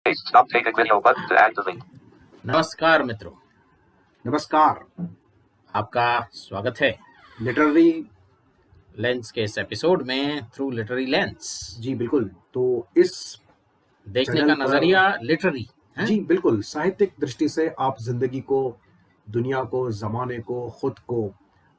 Stop taking video button to add the link. नमस्कार मित्रों, नमस्कार। आपका स्वागत है लिटरेरी लेंस के इस एपिसोड में थ्रू लिटरेरी लेंस। जी बिल्कुल। तो इस देखने चैनल का पर नजरिया लिटरेरी है। जी बिल्कुल साहित्यिक दृष्टि से आप जिंदगी को, दुनिया को, जमाने को, खुद को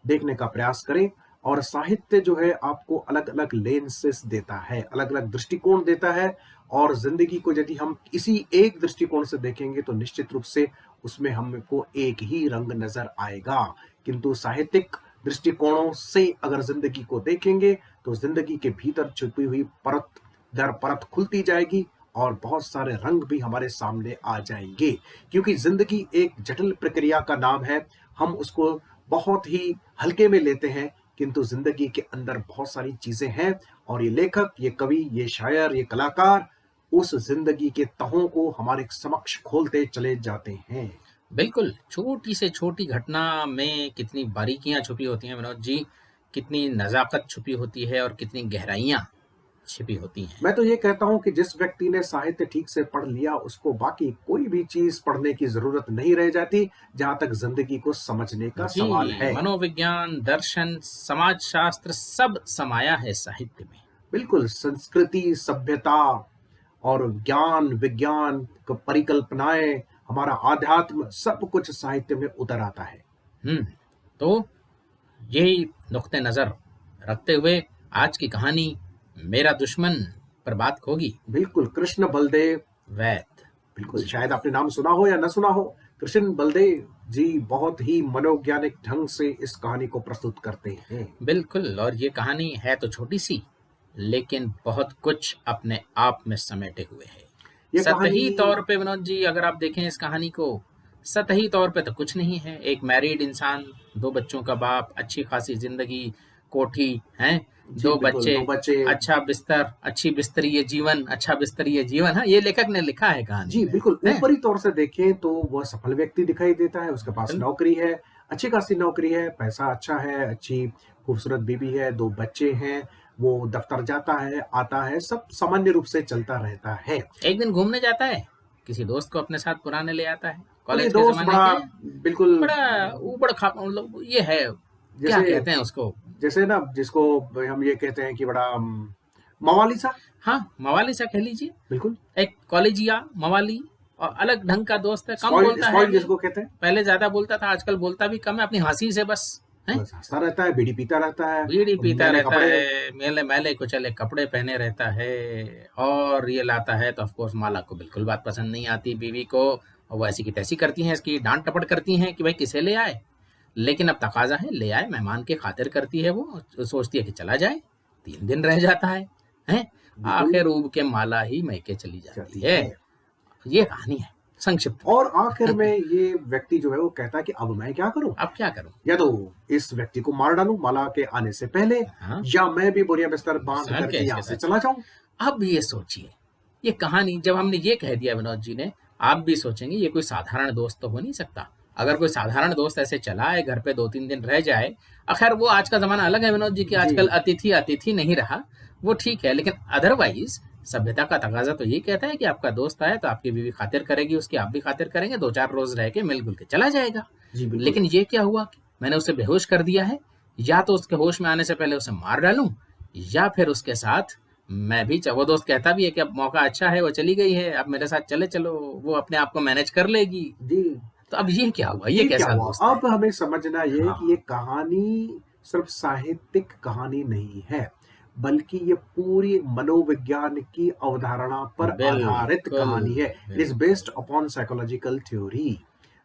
देखने का प्रयास करें। और साहित्य जो है आपको अलग अलग लेंसेस देता है, अलग अलग दृष्टिकोण देता है। और जिंदगी को यदि हम इसी एक दृष्टिकोण से देखेंगे तो निश्चित रूप से उसमें हमको एक ही रंग नजर आएगा। किंतु साहित्यिक दृष्टिकोणों से अगर जिंदगी को देखेंगे तो जिंदगी के भीतर छुपी हुई परत दर परत खुलती जाएगी और बहुत सारे रंग भी हमारे सामने आ जाएंगे। क्योंकि जिंदगी एक जटिल प्रक्रिया का नाम है। हम उसको बहुत ही हल्के में लेते हैं, किंतु जिंदगी के अंदर बहुत सारी चीजें हैं। और ये लेखक, ये कवि, ये शायर, ये कलाकार उस जिंदगी के तहों को हमारे समक्ष खोलते चले जाते हैं। बिल्कुल, छोटी से छोटी घटना में कितनी बारीकियां छुपी होती हैं विनोद जी, कितनी नजाकत छुपी होती है और कितनी गहराइयां छिपी होती हैं। मैं तो ये कहता हूं कि जिस व्यक्ति ने साहित्य ठीक से पढ़ लिया उसको बाकी कोई भी चीज पढ़ने की जरूरत नहीं रह जाती, जहां तक जिंदगी को समझने का सवाल है। मनोविज्ञान, दर्शन, समाज शास्त्र सब समाया है साहित्य में। बिल्कुल, संस्कृति, सभ्यता और ज्ञान, विज्ञान, परिकल्पनाएं, हमारा आध्यात्म, सब कुछ साहित्य में उतर आता है। तो यही नुक्ते नजर रखते हुए आज की कहानी मेरा दुश्मन पर बात होगी। बिल्कुल, कृष्ण बलदेव वैद। बिल्कुल, शायद आपने नाम सुना हो या न सुना हो। कृष्ण बलदेव जी बहुत ही मनोवैज्ञानिक ढंग से इस कहानी को प्रस्तुत करते हैं। बिल्कुल, और ये कहानी है तो छोटी सी, लेकिन बहुत कुछ अपने आप में समेटे हुए है। सतही तौर पे विनोद जी अगर आप देखें इस कहानी को, सतही तौर पे तो कुछ नहीं है। एक मैरिड इंसान, 2 बच्चों का बाप, अच्छी खासी जिंदगी, कोठी है, 2 बच्चे, अच्छा बिस्तर, अच्छी बिस्तरीय जीवन, अच्छा बिस्तरीय जीवन। हाँ, ये लेखक ने लिखा है कहानी। जी बिल्कुल, ऊपरी तौर से देखें तो वह सफल व्यक्ति दिखाई देता है। उसके पास नौकरी है, अच्छी खासी नौकरी है, पैसा अच्छा है, अच्छी खूबसूरत बीवी है, 2 बच्चे हैं, वो दफ्तर जाता है, आता है, सब सामान्य रूप से चलता रहता है। एक दिन घूमने जाता है, किसी दोस्त को अपने साथ पुराने ले आता है। कॉलेज के ज़माने के बिल्कुल बड़ा ऊबड़ खाबड़, मतलब ये है, क्या कहते हैं उसको, जैसे ना जिसको हम ये कहते हैं कि बड़ा मवाली सा। हाँ, मवाली सा कह लीजिए। बिल्कुल, एक कॉलेजिया मवाली और अलग ढंग का दोस्त है, कम बोलता है, जिसको कहते हैं। पहले ज्यादा बोलता था, आजकल बोलता भी कम है, अपनी हंसी से बस हंसता रहता है, बीड़ी पीता रहता है, मेले मैले कुचले कपड़े पहने रहता है। और ये लाता है तो ऑफकोर्स माला को बिल्कुल बात पसंद नहीं आती बीवी को, और वो ऐसी की तैसी करती हैं, इसकी डांट टपट करती हैं कि भाई किसे ले आए, लेकिन अब तकाजा है, ले आए, मेहमान के खातिर करती है। वो सोचती है कि चला जाए, 3 दिन रह जाता है, आखिर ऊब के माला ही मैके चली जाती है। ये कहानी है संक्षिप्त। और आखिर में ये व्यक्ति जो है वो कहता है कि अब मैं क्या करूं, अब क्या करूं, या तो इस व्यक्ति को मार डालूं माला के आने से पहले, या मैं भी बोरिया बिस्तर बांध करके यहाँ से चला जाऊं। अब ये सोचिए, ये कहानी जब हमने ये कह दिया विनोद जी ने, आप भी सोचेंगे ये कोई साधारण दोस्त तो हो नहीं सकता। अगर कोई साधारण दोस्त ऐसे चला आए, घर पे 2-3 दिन रह जाए, खैर वो आज का जमाना अलग है विनोद जी की, आजकल अतिथि नहीं रहा, वो ठीक है, लेकिन अदरवाइज सभ्यता का तकाजा तो ये कहता है कि आपका दोस्त आए तो आपकी बीवी खातिर करेगी, उसकी आप भी खातिर करेंगे, 2-4 रोज रह के मिलजुल के चला जाएगा। लेकिन ये क्या हुआ कि मैंने उसे बेहोश कर दिया है, या तो उसके होश में आने से पहले उसे मार डालूं, या फिर उसके साथ मैं भी, वो दोस्त कहता भी है कि अब मौका अच्छा है, वो चली गई है, अब मेरे साथ चलो, वो अपने आप को मैनेज कर लेगी। जी, तो अब ये क्या हुआ, ये कैसा दोस्त है? अब हमें समझना ये कि ये कहानी सिर्फ साहित्यिक कहानी नहीं है, बल्कि ये पूरी मनोविज्ञान की अवधारणा पर आधारित कहानी है। It is based upon psychological theory,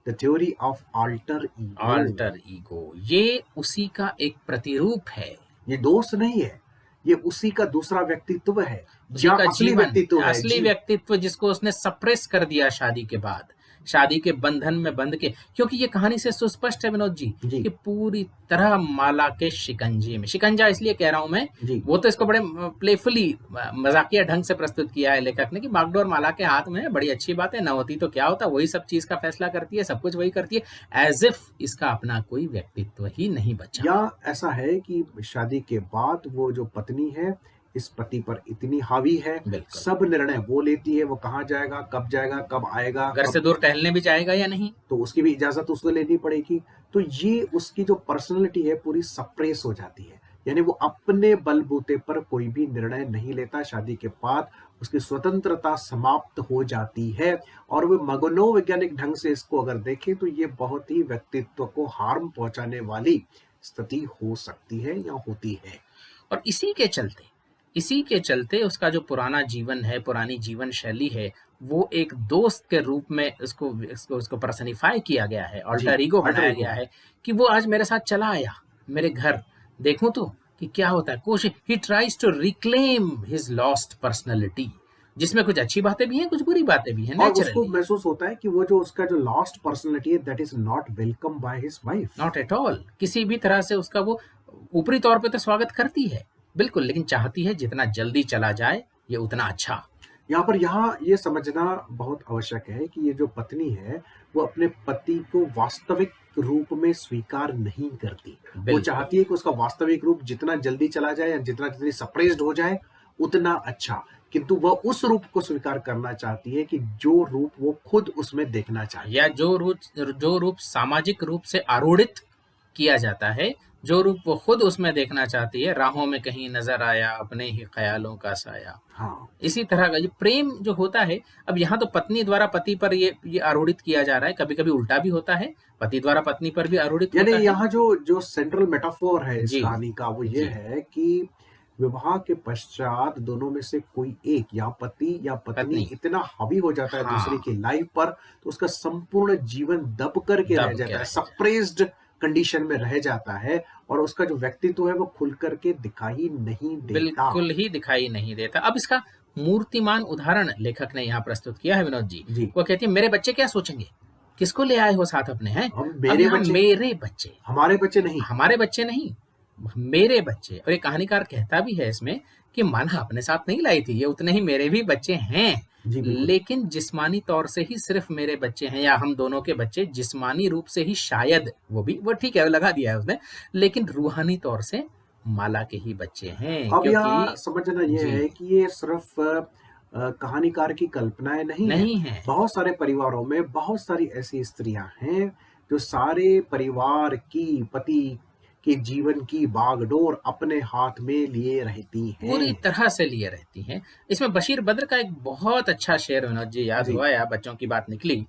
the theory of alter ego. ये उसी का एक प्रतिरूप है, ये दोस्त नहीं है, ये उसी का दूसरा व्यक्तित्व है, असली व्यक्तित्व जिसको उसने सप्रेस कर दिया शादी के बाद, शादी के बंधन में बंध के। क्योंकि ये कहानी से सुस्पष्ट है विनोद जी कि पूरी तरह माला के शिकंजे में, शिकंजा इसलिए कह रहा हूं मैं, वो तो इसको बड़े प्लेफुली मजाकिया ढंग से प्रस्तुत किया है लेखक ने कि बागडोर माला के हाथ में है, बड़ी अच्छी बात है, न होती तो क्या होता, वही सब चीज का फैसला करती है, सब कुछ वही करती है, एज इफ इसका अपना कोई व्यक्तित्व ही नहीं बचा। या ऐसा है कि शादी के बाद वो जो पत्नी है इस पति पर इतनी हावी है, बिल्कुल। सब निर्णय वो लेती है, वो कहाँ जाएगा, कब आएगा, घर से दूर टहलने भी जाएगा या नहीं? तो उसकी भी इजाजत उसको लेनी पड़ेगी। तो ये उसकी जो पर्सनैलिटी है पूरी सप्रेस हो जाती है, यानी वो अपने बलबूते पर कोई भी निर्णय नहीं लेता। शादी के बाद उसकी स्वतंत्रता समाप्त हो जाती है, और वो मनोवैज्ञानिक ढंग से इसको अगर देखें तो ये बहुत ही व्यक्तित्व को हार्म पहुंचाने वाली स्थिति हो सकती है या होती है। और इसी के चलते उसका जो पुराना जीवन है, पुरानी जीवन शैली है, वो एक दोस्त के रूप में उसको पर्सनिफाई किया गया है, अल्टर ईगो alter बनाया ego। गया है कि वो आज मेरे साथ चला आया मेरे घर, देखूं तो कि क्या होता है। कोशिश he tries to reclaim his lost personality, जिसमें कुछ अच्छी बातें भी हैं, कुछ बुरी बातें भी हैं, और उसको नेचुरली। महसूस होता है कि वो जो उसका जो लास्ट पर्सनैलिटी है that is not welcome by his wife. Not at all, किसी भी तरह से उसका वो ऊपरी तौर पे तो स्वागत करती है बिल्कुल, लेकिन चाहती है जितना जल्दी चला जाए ये उतना अच्छा। यहाँ ये समझना बहुत आवश्यक है कि ये जो पत्नी है वो अपने पति को वास्तविक रूप में स्वीकार नहीं करती। वो बिल्कुल। चाहती है कि उसका वास्तविक रूप जितना जल्दी चला जाए या जितनी सप्रेस्ड हो जाए उतना अच्छा, किंतु वह उस रूप को स्वीकार करना चाहती है कि जो रूप वो खुद उसमें देखना चाहती है, या जो रूप सामाजिक रूप से आरूढ़ित किया जाता है, जो रूप वो खुद उसमें देखना चाहती है। राहों में कहीं नजर आया अपने ही ख्यालों का साया, हाँ। इसी तरह का ये प्रेम जो होता है। अब यहाँ तो पत्नी द्वारा पति पर ये आरूढ़ित किया जा रहा है, कभी कभी उल्टा भी होता है, पति द्वारा पत्नी पर भी आरूढ़ित यानी होता है। यहाँ जो सेंट्रल मेटाफोर है इस जी कहानी का वो ये जी है कि विवाह के पश्चात दोनों में से कोई एक या पति या पत्नी पत्नी, इतना हावी हो जाता है दूसरे हाँ, की लाइफ पर, तो उसका संपूर्ण जीवन दब करके रह दब के जाता है, रह जाए, सप्रेस्ड कंडीशन में रह जाता है, और उसका जो व्यक्तित्व है वो खुल करके दिखाई नहीं देता। बिल्कुल ही दिखाई नहीं देता। अब इसका मूर्तिमान उदाहरण लेखक ने यहाँ प्रस्तुत किया है विनोद जी। जी। वो कहती है मेरे बच्चे क्या सोचेंगे, किसको ले आए हो साथ अपने, हैं? हम अब मेरे यहाँ बच्चे, मेरे बच्चे, हमारे बच्चे नहीं। हमारे बच्चे नहीं, मेरे बच्चे। और ये कहानीकार कहता भी है इसमें कि माना अपने साथ नहीं लाई थी, ये उतने ही मेरे भी बच्चे हैं, जी बिल्कुल। लेकिन जिस्मानी तौर से ही सिर्फ मेरे बच्चे हैं, या हम दोनों के बच्चे जिस्मानी रूप से ही शायद, वो ठीक है, लगा दिया है उसने, लेकिन रूहानी तौर से माला के ही बच्चे हैं। अब यहाँ क्योंकि समझना ये जी है कि ये सिर्फ कहानीकार की कल्पनाएं नहीं है। नहीं है, बहुत सारे परिवारों में बहुत सारी ऐसी स्त्रियां हैं जो सारे परिवार की, पति के जीवन की बागडोर अपने हाथ में लिए रहती पूरी हैं। तरह से लिए रहती हैं। इसमें बशीर बद्र का एक बहुत अच्छा शेर विनोद जी याद जी। हुआ, या बच्चों की बात निकली।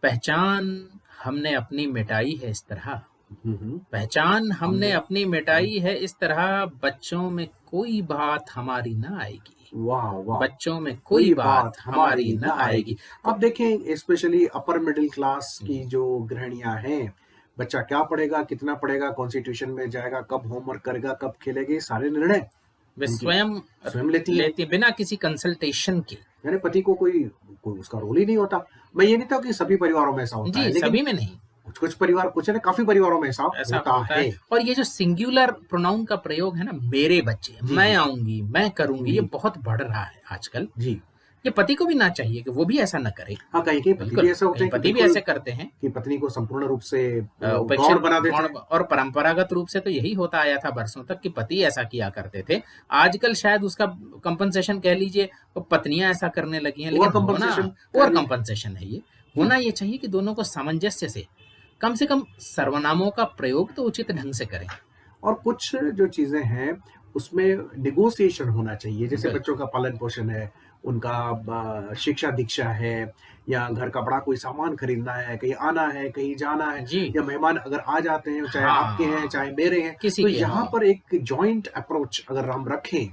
पहचान हमने अपनी मिटाई है इस तरह, पहचान हमने अपनी मिटाई है इस तरह, बच्चों में कोई बात हमारी ना आएगी, वाह वाह, बच्चों में कोई बात हमारी ना आएगी। अब देखें स्पेशली अपर मिडिल क्लास की जो गृहिणियां हैं, बच्चा क्या पढ़ेगा, कितना पढ़ेगा, कौन सी ट्यूशन में जाएगा, कब होमवर्क करेगा, कब खेलेगा, ये सारे निर्णय वे उनकी स्वयं लेती है, लेती बिना किसी कंसल्टेशन के। यानी पति को कोई उसका रोल ही नहीं होता। मैं ये नहीं कहता कि सभी परिवारों में ऐसा होता है, जी लेकिन सभी में नहीं, कुछ परिवार, कुछ नहीं, काफी परिवारों में ऐसा ऐसा होता होता है। है। और ये जो सिंगुलर प्रोनाउन का प्रयोग है ना, मेरे बच्चे, जी, मैं जी। आऊंगी, मैं करूंगी, ये जी। बहुत बढ़ रहा है आजकल। जी ये पति को भी ना चाहिए कि वो भी ऐसा न करे। हाँ, कहीं पति बिल्कुल, भी ऐसे होते कई हैं कि पति भी बिल्कुल ऐसे करते हैं, कि पत्नी को संपूर्ण रूप से उपेक्षित गौर बना देते हैं। और परंपरागत रूप से तो यही होता आया था बरसों तक कि पति ऐसा किया करते थे। आजकल शायद उसका कंपनसेशन कह लीजिए, वो पत्नियां ऐसा करने लगी हैं, लेकिन ओवर कंपनसेशन है ये। होना ये चाहिए कि दोनों को सामंजस्य से कम सर्वनामों का प्रयोग तो उचित ढंग से करें। और कुछ जो चीजें हैं उसमें निगोशिएशन होना चाहिए, जैसे बिल्कुल। बच्चों का पालन पोषण है, उनका शिक्षा दीक्षा है, या घर का बड़ा कोई सामान खरीदना है, कहीं आना है, कहीं जाना है, जी या मेहमान अगर आ जाते हैं, चाहे आपके हैं चाहे मेरे हैं, किसी तो के यहाँ हों। पर एक जॉइंट अप्रोच अगर हम रखें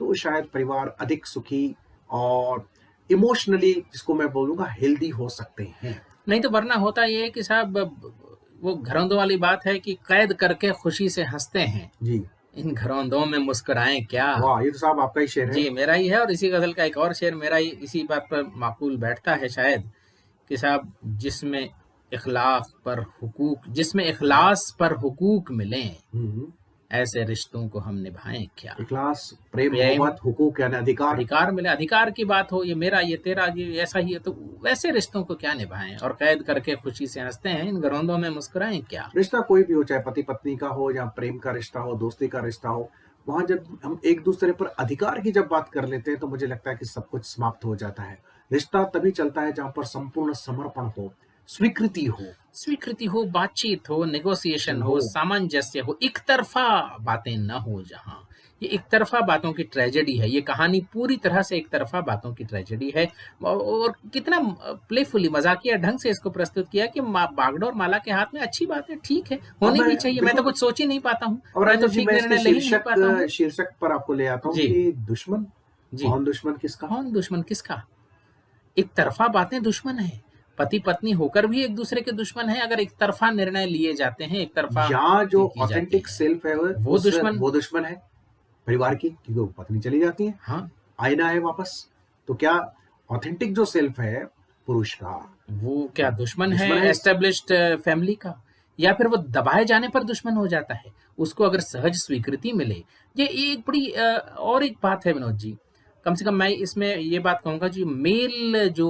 तो शायद परिवार अधिक सुखी और इमोशनली, जिसको मैं बोलूंगा, हेल्दी हो सकते हैं। नहीं तो वरना होता ये है कि साहब वो घरौंदों वाली बात है कि कैद करके खुशी से हंसते हैं, जी इन घरौंदों में मुस्कुराएं क्या। वाह, ये तो साहब आपका ही शेर है। जी मेरा ही है, और इसी गजल का एक और शेर मेरा ही इसी बात पर माकूल बैठता है शायद, कि साहब जिसमें इखलास पर हुकूक मिलें, हम्म। ऐसे रिश्तों को हम निभाएं क्या। इखलास, प्रेम, प्रेम, मोहब्बत, हुकूक यानी अधिकार। अधिकार मिले, अधिकार की बात हो, ये मेरा ये तेरा ये ऐसा ही है, तो वैसे रिश्तों को क्या निभाएं, और कैद करके खुशी से हंसते हैं, इन घरौंदों में मुस्कुराएं क्या। रिश्ता कोई भी हो, चाहे पति पत्नी का हो या प्रेम का रिश्ता हो, दोस्ती का रिश्ता हो, वहाँ जब हम एक दूसरे पर अधिकार की जब बात कर लेते हैं तो मुझे लगता है कि सब कुछ समाप्त हो जाता है। रिश्ता तभी चलता है जहाँ पर संपूर्ण समर्पण हो, स्वीकृति हो, बातचीत हो, नेगोशिएशन हो, सामंजस्य हो, एक तरफा बातें न हो जहाँ। ये एक तरफा बातों की ट्रेजेडी है। ये कहानी पूरी तरह से एक तरफा बातों की ट्रेजेडी है और कितना प्लेफुली मजाकिया ढंग से इसको प्रस्तुत किया कि बागडोर माला के हाथ में अच्छी बात है, ठीक है, होनी भी चाहिए। मैं तो कुछ सोच ही नहीं पाता हूँ, और मैं तो ठीक निर्णय ले ही नहीं पाता हूँ। शीर्षक पर आपको ले आता हूँ कि दुश्मन, कौन दुश्मन किसका? कौन दुश्मन किसका? एक तरफा बातें दुश्मन है। पति पत्नी होकर भी एक दूसरे के दुश्मन है अगर एक तरफा निर्णय लिए जाते हैं, एक तरफा। यहाँ जो ऑथेंटिक सेल्फ है वो दुश्मन है परिवार की, क्योंकि वो पत्नी चली जाती है। हाँ, आईना है वापस। तो क्या ऑथेंटिक जो सेल्फ है पुरुष का, वो क्या दुश्मन है एस्टेब्लिश्ड फैमिली का, या फिर वो दबाए जाने पर दुश्मन हो जाता है? उसको अगर सहज स्वीकृति मिले, ये एक बड़ी और एक बात है विनोद जी। कम से कम मैं इसमें ये बात कहूंगा जी, मेल जो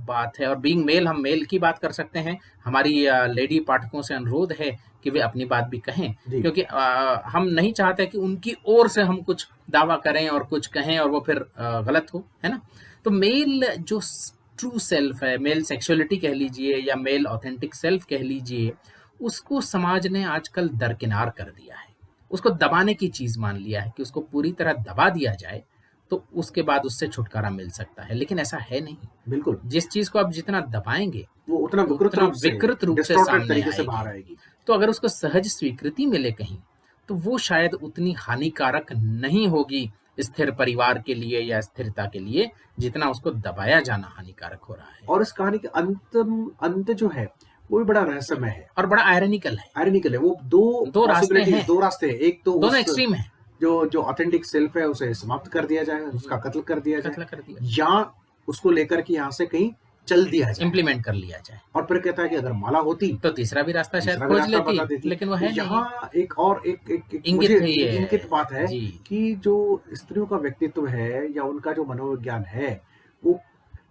बात है, और बीइंग मेल हम मेल की बात कर सकते हैं। हमारी लेडी पाठकों से अनुरोध है कि वे अपनी बात भी कहें, क्योंकि हम नहीं चाहते कि उनकी ओर से हम कुछ दावा करें और कुछ कहें और वो फिर गलत हो, है ना। तो मेल जो ट्रू सेल्फ है, मेल सेक्सुअलिटी कह लीजिए या मेल ऑथेंटिक सेल्फ कह लीजिए, उसको समाज ने आजकल दरकिनार कर दिया है। उसको दबाने की चीज मान लिया है कि उसको पूरी तरह दबा दिया जाए तो उसके बाद उससे छुटकारा मिल सकता है, लेकिन ऐसा है नहीं। बिल्कुल, जिस चीज को आप जितना दबाएंगे वो उतना विकृत रूप से सामने बाहर आएगी। तो अगर उसको सहज स्वीकृति मिले कहीं, तो वो शायद उतनी हानिकारक नहीं होगी स्थिर परिवार के लिए या स्थिरता के लिए, जितना उसको दबाया जाना हानिकारक हो रहा है। और इस कहानी के अंत जो है वो भी बड़ा रहस्यमय है और बड़ा आयरनिकल है। वो दो रास्ते हैं। एक तो दोनों एक्सट्रीम है। जो ऑथेंटिक सेल्फ है उसे समाप्त कर दिया जाए, उसका कत्ल कर दिया जाए, या उसको लेकर के यहाँ से कहीं चल दिया जाए, इम्प्लीमेंट कर लिया जाए। और फिर कहता है कि अगर माला होती तो तीसरा भी रास्ता शायद खोज लेती, लेकिन वो है यहाँ एक इंगित बात है कि जो स्त्रियों का व्यक्तित्व है या उनका जो मनोविज्ञान है वो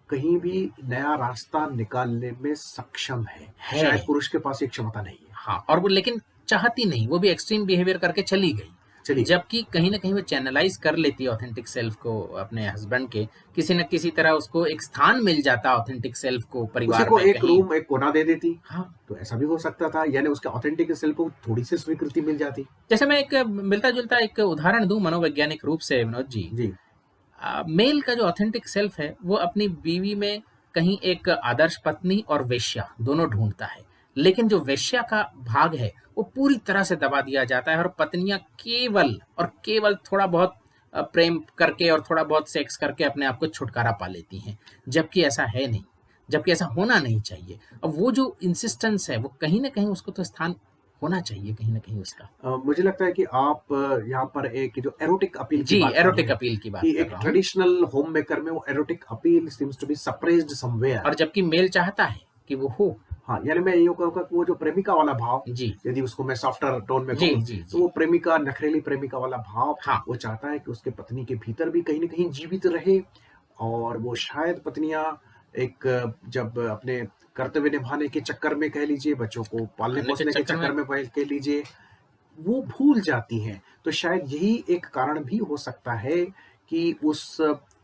कहीं भी नया रास्ता निकालने में सक्षम है। शायद पुरुष के पास ये क्षमता नहीं है। हाँ, और वो लेकिन चाहती नहीं, वो भी एक्सट्रीम बिहेवियर करके चली गई। जबकि कहीं ना कहीं वो चैनलाइज कर लेती है ऑथेंटिक सेल्फ को अपने हस्बैंड के, किसी न किसी तरह उसको एक स्थान मिल जाता ऑथेंटिक सेल्फ को परिवार में, एक रूम, एक कोना दे देती। हाँ, तो ऐसा भी हो सकता था, यानी उसके ऑथेंटिक सेल्फ को थोड़ी सी स्वीकृति मिल जाती। जैसे मैं एक मिलता जुलता एक उदाहरण दूं मनोवैज्ञानिक रूप से विनोद जी। मेल का जो ऑथेंटिक सेल्फ है वो अपनी बीवी में कहीं एक आदर्श पत्नी और वेश्या दोनों ढूंढता है, लेकिन जो वेश्या का भाग है वो पूरी तरह से दबा दिया जाता है और पत्नियां केवल थोड़ा बहुत प्रेम करके और थोड़ा बहुत सेक्स करके अपने आप को छुटकारा पा लेती हैं, जबकि ऐसा है नहीं, जबकि ऐसा होना नहीं चाहिए। अब वो जो इंसिस्टेंस है वो कहीं ना कहीं उसको तो स्थान होना चाहिए कहीं ना कहीं उसका। मुझे लगता है कि आप यहाँ पर एक जो एरोटिक अपील की बात एक ट्रेडिशनल होम मेकर में वो erotic appeal seems to be suppressed somewhere, और जबकि मेल चाहता है कि वो हो। हाँ, यानी मैं ये कहूँगा कि वो जो प्रेमिका वाला भाव, यदि उसको मैं सॉफ्टर टोन में कहूँ, तो वो प्रेमिका, नखरेली प्रेमिका वाला भाव, वो चाहता है कि उसके पत्नी के भीतर भी कहीं ना कहीं जीवित रहे। और वो शायद पत्नियां एक जब अपने कर्तव्य निभाने के चक्कर में कह लीजिए, बच्चों को पालने पोसने के चक्कर में कह लीजिए, वो भूल जाती हैं। तो शायद यही एक कारण भी हो सकता है कि उस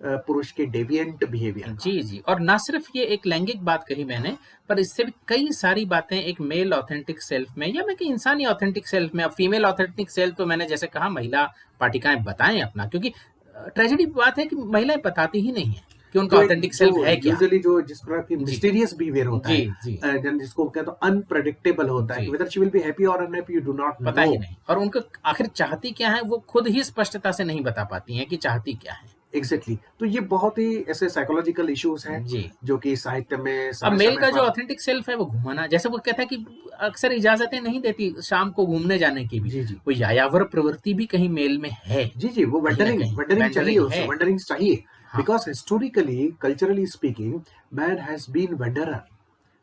पुरुष के डेविएंट बिहेवियर। जी, और ना सिर्फ ये एक लैंगिक बात कही मैंने, पर इससे भी कई सारी बातें एक मेल ऑथेंटिक सेल्फ में, या मैं कि इंसानी ऑथेंटिक सेल्फ में। अब फीमेल ऑथेंटिक सेल्फ तो मैंने जैसे कहा महिला पाठिकाएं बताएं अपना, क्योंकि ट्रेजेडी बात है कि महिलाएं बताती ही नहीं है कि उनका ऑथेंटिक सेल्फ है क्या। यूजुअली जो जिस तरह की मिस्टीरियस बिहेवियर होता है, जिसको कहते हैं अनप्रेडिक्टेबल होता है, whether she will be happy और अनहैप्पी यू डू नॉट पता ही नहीं, और उनको आखिर चाहती क्या है वो खुद ही स्पष्टता से नहीं बता पाती हैं कि चाहती क्या है। एग्जैक्टली। तो ये बहुत ही ऐसे साइकोलॉजिकल इश्यूज हैं जो कि साहित्य में। अब मेल का जो ऑथेंटिक सेल्फ है वो घुमाना, जैसे वो कहता है कि अक्सर इजाजतें नहीं देती शाम को घूमने जाने की भी। वो यायावर प्रवृत्ति भी कहीं मेल में है। वो वेंडरिंग चाहिए। Because historically, culturally speaking, man has been wanderer.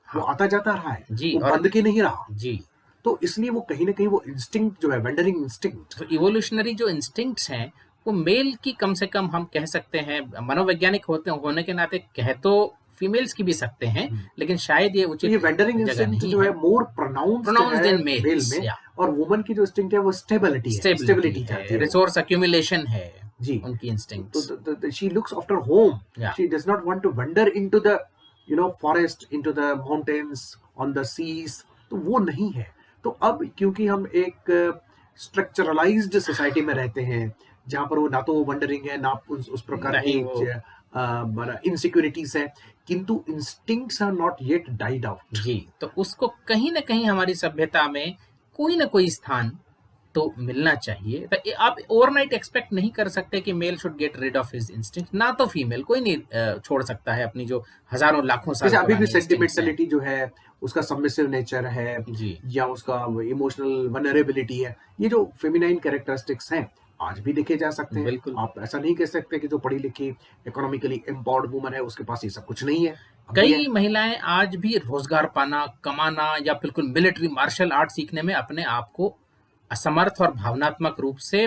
वो आता जाता रहा है, वो बंद के नहीं रहा। तो इसलिए वो कहीं ना कहीं वो इंस्टिंक्ट जो है, वेंडरिंग इंस्टिंक्ट, इवोल्यूशनरी जो इंस्टिंक्ट्स हैं वो मेल की कम से कम हम कह सकते हैं, मनोवैज्ञानिक होने के नाते कह तो फीमेल्स की भी सकते हैं, लेकिन शायद ये तो उचित ये वेंडरिंग जगह इंस्टिंक्ट नहीं जो है है। मोर प्रोनाउंस्ड प्रोनाउंस्ड है इन मेल मेल्स, में, या और वुमन की जो इंस्टिंक्ट है वो स्टेबिलिटी है, स्टेबिलिटी स्टेबिलिटी है, चाहती है वो। रिसोर्स अक्यूमुलेशन है जी, उनकी तो instincts. She looks after home, या she does not want to wander into the forest, into the mountains, on the seas, तो वो नहीं है। तो अब क्योंकि हम एक स्ट्रक्चरलाइज्ड सोसाइटी में रहते हैं, जहाँ पर वो ना तो वंडरिंग है, ना उस प्रकार नहीं की वो इनसिक्योरिटीज है, किंतु instincts are not yet died out. जी, तो उसको कहीं न कहीं हमारी सभ्यता में कोई न कोई स्थान तो मिलना चाहिए। आप ओवरनाइट एक्सपेक्ट नहीं कर सकते कि male should get rid of his instinct, ना तो फीमेल, कोई नहीं छोड़ सकता है अपनी जो हजारों लाखों साल जैसे अभी भी पुरानी इंस्टिंक्ट्स हैं। सेंटिमेंटलिटी जो है, उसका सबमिसिव नेचर है, जी, या उसका इमोशनल वनरेबिलिटी है, ये जो फेमिनाइन कैरेक्टरिस्टिक्स हैं आज भी देखे जा सकते हैं। बिल्कुल। आप ऐसा नहीं कह सकते कि जो पढ़ी लिखी इकोनॉमिकली एम्पावर्ड वुमन है उसके पास ये सब कुछ नहीं है, अब भी है। कई महिलाएं आज भी रोजगार पाना, कमाना या बिल्कुल मिलिट्री मार्शल आर्ट सीखने में अपने आप को असमर्थ और भावनात्मक रूप से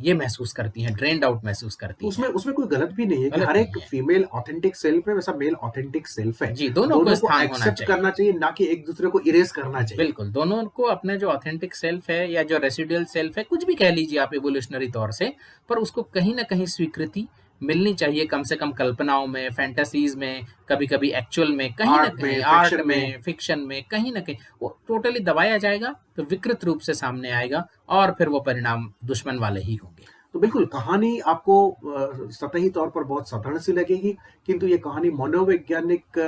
ये महसूस करती हैं, ड्रेन्ड आउट महसूस तो करती हैं। उसमें कोई गलत भी नहीं है कि गलत हर नहीं एक है। फीमेल ऑथेंटिक सेल्फ है, वैसा मेल ऑथेंटिक सेल्फ है। जी, दोनों को स्थान होना एक्सेप्ट चाहिए। करना चाहिए, ना कि एक दूसरे को इरेज करना चाहिए। बिल्कुल, दोनों को अपने जो ऑथेंटिक सेल्फ है या जो रेसिडुअल सेल्फ है, कुछ भी कह लीजिए आप इवोल्यूशनरी तौर से, पर उसको कहीं न कहीं स्वीकृति मिलनी चाहिए, कम से कम कल्पनाओं में, फैंटेसीज़ में, कभी-कभी एक्चुअल में, कहीं न आर्ट कहीं में, आर्ट फिक्शन में। में, फिक्शन में, कहीं न कहीं वो टोटली दबाया जाएगा, तो विकृत रूप से सामने आएगा और फिर वो परिणाम दुश्मन वाले ही होंगे। तो बिल्कुल कहानी आपको सतही तौर पर बहुत साधारण सी लगेगी, किंतु ये कहानी मनोवैज्ञानिक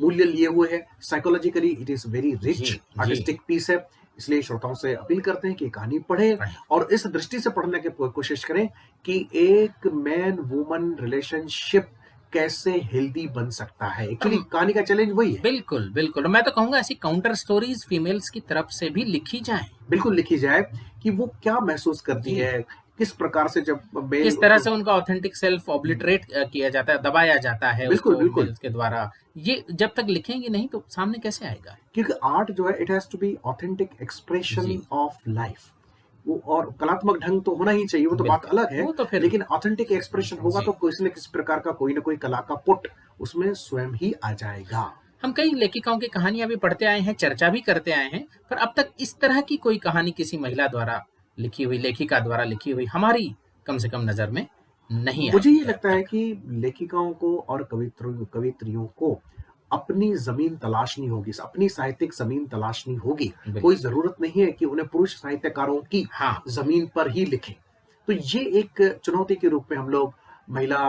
मूल्य लिए हुए है। Psychologically it is very rich जी, जी। आर्टिस्टिक पीस है। इसलिए श्रोताओं से अपील करते हैं कि ये कहानी पढ़ें, पढ़ें। और इस दृष्टि से पढ़ने की कोशिश करें कि एक मैन वुमन रिलेशनशिप कैसे हेल्दी बन सकता है। एक्चुअली कहानी का चैलेंज वही है। बिल्कुल, बिल्कुल। मैं तो कहूँगा ऐसी काउंटर स्टोरीज़ फीमेल्स की तरफ से भी लिखी जाएँ। बिल्कुल लिखी जाए कि वो क्या महसूस करती जी। है, किस प्रकार से जब मेल किस तरह से उनका ऑथेंटिक सेल्फ ऑब्लिटरेट किया जाता है, दबाया जाता है बिल्कुल, उसको बिल्कुल। मेल्स के द्वारा। ये जब तक लिखेंगी नहीं तो सामने कैसे आएगा? क्योंकि आर्ट जो है it has to be authentic expression जी। Of life. वो और कलात्मक ढंग तो होना ही चाहिए, वो तो बात बिल्कुल। अलग है, वो तो फिर लेकिन ऑथेंटिक एक्सप्रेशन होगा जी। तो किसी न किसी प्रकार का कोई ना कोई कला का पुट उसमें स्वयं ही आ जाएगा। हम कई लेखिकाओं की कहानियाँ भी पढ़ते आए हैं, चर्चा भी करते आए हैं, पर अब तक इस तरह की कोई कहानी किसी महिला द्वारा लिखी हुई, लेखिका द्वारा लिखी हुई हमारी कम से कम नज़र में नहीं आई मुझे ये है अब लगता है तक। कि लेखिकाओं को और कवित्रियों को अपनी जमीन तलाशनी होगी, अपनी साहित्यिक जमीन तलाशनी होगी। बिल्कुल। कोई जरूरत नहीं है कि उन्हें पुरुष साहित्यकारों की हाँ। जमीन पर ही लिखें। तो ये एक चुनौती के रूप में हम लोग महिला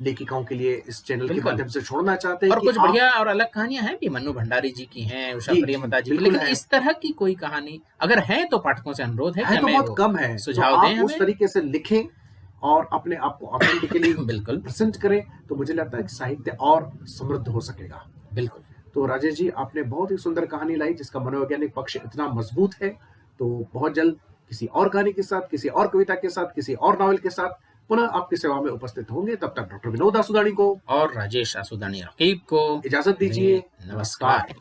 लेखिकाओं के लिए इस चैनल के बिल्कुल। माध्यम से छोड़ना चाहते हैं और कि कुछ आप बढ़िया और अलग कहानियां हैं भी, मन्नू भंडारी जी की हैं, उषा जी, प्रियमदा जी की, बिल्कुल लेकिन है। इस तरह की कोई कहानी अगर है तो पाठकों से अनुरोध है कि तो हमें बहुत वो कम है, तो सुझाव दें आप उस हमें। तरीके से लिखें और अपने आप को ऑथेंटिकली बिल्कुल, प्रेजेंट करें, तो मुझे लगता है कि साहित्य और समृद्ध हो सकेगा। बिल्कुल। तो राजेश जी, आपने बहुत ही सुंदर कहानी लाई जिसका मनोवैज्ञानिक पक्ष इतना मजबूत है। तो बहुत जल्द किसी और कहानी के साथ, किसी और कविता के साथ, किसी और नॉवेल के साथ पुनः आपकी सेवा में उपस्थित होंगे। तब तक डॉक्टर विनोद आसुदानी को और राजेश आसुदानी रकीब को इजाजत दीजिए। नमस्कार।